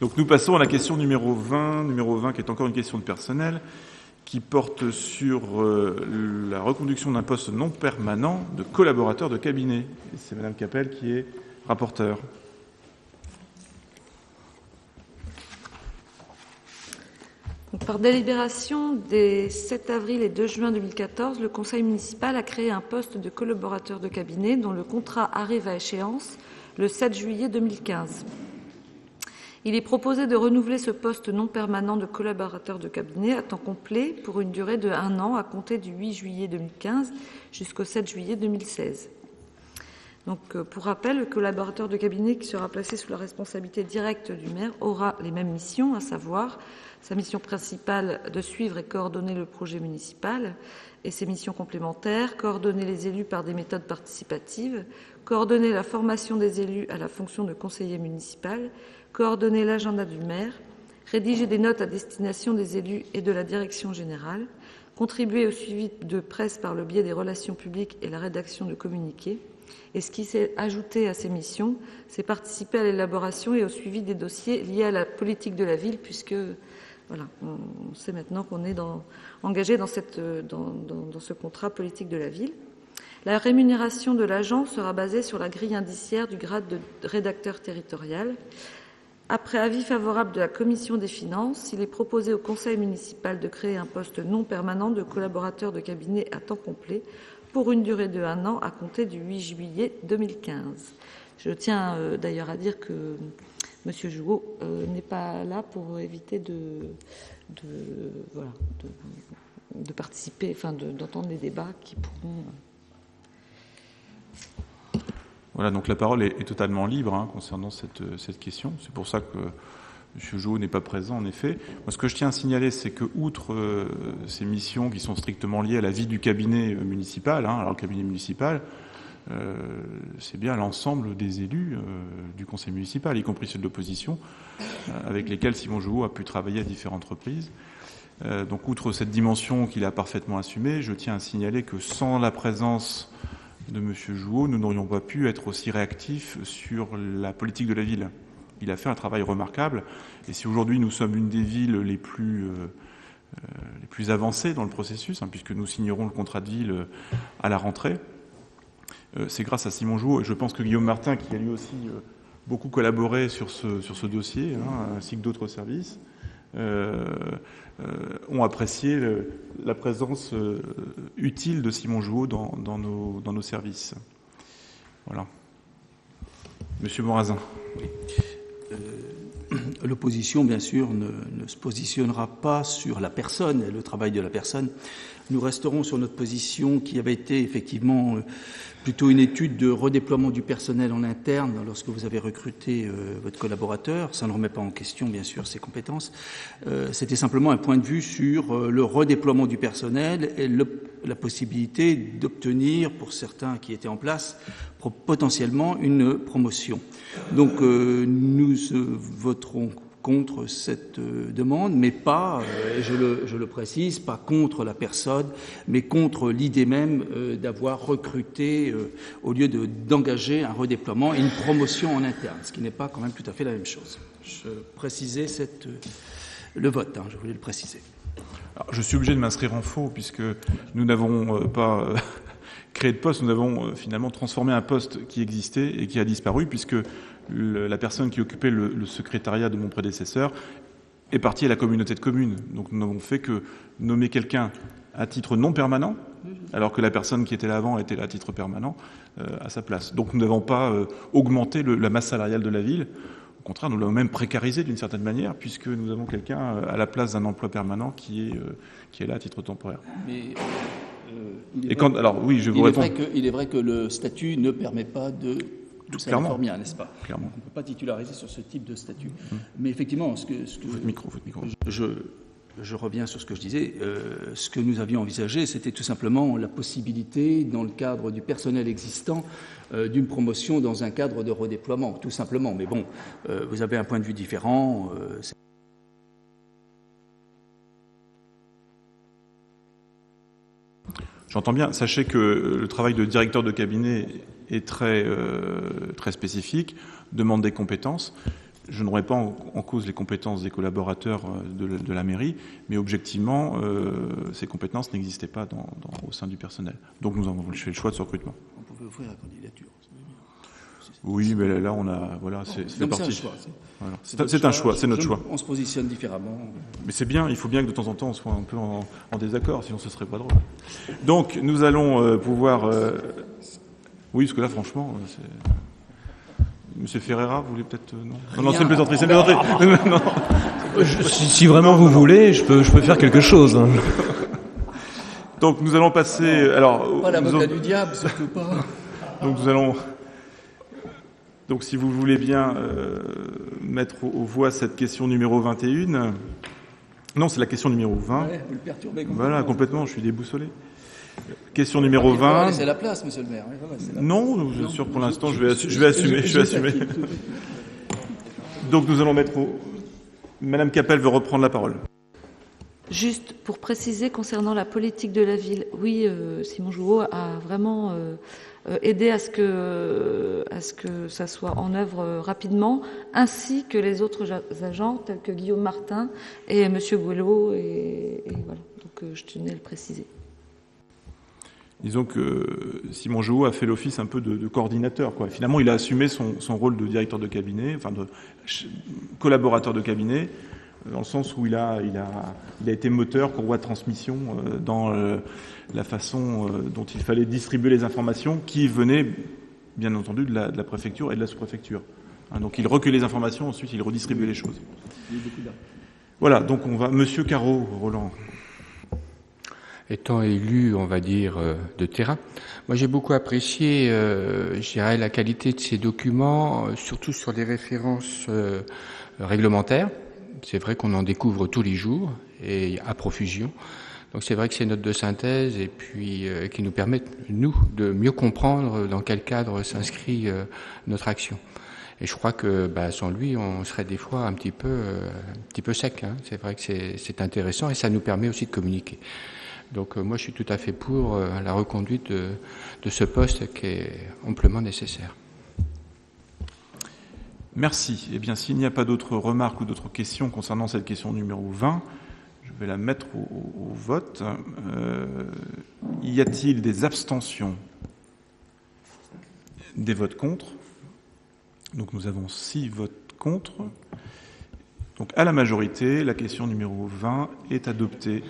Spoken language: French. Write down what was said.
Donc nous passons à la question numéro 20 qui est encore une question de personnel, qui porte sur la reconduction d'un poste non permanent de collaborateur de cabinet. Et c'est Madame Capel qui est rapporteure. Donc, par délibération des 7 avril et 2 juin 2014, le Conseil municipal a créé un poste de collaborateur de cabinet dont le contrat arrive à échéance le 7 juillet 2015. Il est proposé de renouveler ce poste non permanent de collaborateur de cabinet à temps complet pour une durée de 1 an à compter du 8 juillet 2015 jusqu'au 7 juillet 2016. Donc, pour rappel, le collaborateur de cabinet qui sera placé sous la responsabilité directe du maire aura les mêmes missions, à savoir sa mission principale de suivre et coordonner le projet municipal et ses missions complémentaires, coordonner les élus par des méthodes participatives, coordonner la formation des élus à la fonction de conseiller municipal, coordonner l'agenda du maire, rédiger des notes à destination des élus et de la direction générale, contribuer au suivi de presse par le biais des relations publiques et la rédaction de communiqués. Et ce qui s'est ajouté à ces missions, c'est participer à l'élaboration et au suivi des dossiers liés à la politique de la ville, puisque voilà, on sait maintenant qu'on est engagé dans ce contrat politique de la ville. La rémunération de l'agent sera basée sur la grille indiciaire du grade de rédacteur territorial. Après avis favorable de la Commission des finances, il est proposé au Conseil municipal de créer un poste non permanent de collaborateur de cabinet à temps complet pour une durée de 1 an à compter du 8 juillet 2015. Je tiens d'ailleurs à dire que M. Jouot n'est pas là pour éviter de participer, enfin d'entendre les débats qui pourront... Voilà, donc la parole est totalement libre concernant cette question. C'est pour ça que M. Jouot n'est pas présent, en effet. Moi, ce que je tiens à signaler, c'est que, outre ces missions qui sont strictement liées à la vie du cabinet municipal, alors le cabinet municipal, c'est bien l'ensemble des élus du conseil municipal, y compris ceux de l'opposition, avec lesquels Simon Jouot a pu travailler à différentes reprises. Donc, outre cette dimension qu'il a parfaitement assumée, je tiens à signaler que sans la présence de M. Jouot, nous n'aurions pas pu être aussi réactifs sur la politique de la ville. Il a fait un travail remarquable. Et si aujourd'hui nous sommes une des villes les plus avancées dans le processus, puisque nous signerons le contrat de ville à la rentrée, c'est grâce à Simon Jouot. Et je pense que Guillaume Martin, qui a lui aussi beaucoup collaboré sur ce dossier, ainsi que d'autres services, ont apprécié la présence utile de Simon Jouot dans nos services. Voilà. Monsieur Morazin. Oui. L'opposition, bien sûr, ne se positionnera pas sur la personne et le travail de la personne. Nous resterons sur notre position qui avait été effectivement plutôt une étude de redéploiement du personnel en interne lorsque vous avez recruté votre collaborateur. Ça ne remet pas en question, bien sûr, ses compétences. C'était simplement un point de vue sur le redéploiement du personnel et la possibilité d'obtenir, pour certains qui étaient en place, potentiellement une promotion. Donc nous voterons contre cette demande, mais pas, je le précise, pas contre la personne, mais contre l'idée même d'avoir recruté, au lieu d'engager un redéploiement et une promotion en interne, ce qui n'est pas quand même tout à fait la même chose. Je précisais le vote, je voulais le préciser. Alors, je suis obligé de m'inscrire en faux, puisque nous n'avons pas créé de poste, nous avons finalement transformé un poste qui existait et qui a disparu, puisque la personne qui occupait le secrétariat de mon prédécesseur est partie à la communauté de communes. Donc nous n'avons fait que nommer quelqu'un à titre non permanent, alors que la personne qui était là avant était là à titre permanent à sa place. Donc nous n'avons pas augmenté la masse salariale de la ville. Au contraire, nous l'avons même précarisé d'une certaine manière, puisque nous avons quelqu'un à la place d'un emploi permanent qui est là à titre temporaire. Mais il est vrai que le statut ne permet pas de s'informer, n'est-ce pas? Clairement. On ne peut pas titulariser sur ce type de statut. Mais effectivement, Votre micro. Je reviens sur ce que je disais. Ce que nous avions envisagé, c'était tout simplement la possibilité, dans le cadre du personnel existant, d'une promotion dans un cadre de redéploiement, tout simplement. Mais bon, vous avez un point de vue différent. J'entends bien. Sachez que le travail de directeur de cabinet est très spécifique, demande des compétences. je ne remets pas en cause les compétences des collaborateurs de la mairie, mais objectivement, ces compétences n'existaient pas au sein du personnel. Donc nous avons fait le choix de ce recrutement. On pouvait offrir la candidature. Oui, mais là, on a, voilà, c'est parti. C'est un choix. C'est notre choix. On se positionne différemment. Mais c'est bien, il faut bien que de temps en temps, on soit un peu en désaccord, sinon ce serait pas drôle. Donc, nous allons pouvoir... Oui, parce que là, franchement, Monsieur Ferreira, vous voulez peut-être... Non, c'est une plaisanterie, Non. Si vraiment vous voulez, je peux faire quelque chose. Hein. Donc, nous allons passer... Alors, pas l'avocat du diable, surtout pas. Donc, nous allons... Donc, si vous voulez bien mettre aux voix cette question numéro 21. Non, c'est la question numéro 20. Ouais, vous le perturbez complètement. Voilà, complètement, je suis déboussolé. Question numéro 20. C'est la place, monsieur le maire. Non, bien sûr, pour l'instant, je vais assumer. Donc, nous allons mettre Madame Capel veut reprendre la parole. Juste pour préciser concernant la politique de la ville, oui, Simon Jouot a vraiment aidé à ce que ça soit en œuvre rapidement, ainsi que les autres agents tels que Guillaume Martin et Monsieur Gouelot, et voilà. Donc je tenais à le préciser. Disons que Simon Jouot a fait l'office un peu de coordinateur, quoi. Finalement, il a assumé son rôle de directeur de cabinet, enfin de collaborateur de cabinet, dans le sens où il a été moteur, courroie de transmission dans la façon dont il fallait distribuer les informations qui venaient, bien entendu, de la préfecture et de la sous-préfecture. Donc il recueille les informations, ensuite il redistribue les choses. Voilà, donc on va... Monsieur Carreau, Roland. Étant élu, on va dire, de terrain, moi j'ai beaucoup apprécié, je dirais, la qualité de ces documents, surtout sur les références réglementaires. C'est vrai qu'on en découvre tous les jours et à profusion. Donc c'est vrai que c'est une note de synthèse et puis qui nous permet, nous, de mieux comprendre dans quel cadre s'inscrit notre action. Et je crois que sans lui, on serait des fois un petit peu sec. Hein. C'est vrai que c'est intéressant et ça nous permet aussi de communiquer. Donc moi, je suis tout à fait pour la reconduite de ce poste qui est amplement nécessaire. Merci. Eh bien, s'il n'y a pas d'autres remarques ou d'autres questions concernant cette question numéro 20, je vais la mettre au vote. Y a-t-il des abstentions? Des votes contre? Donc nous avons 6 votes contre. Donc à la majorité, la question numéro 20 est adoptée.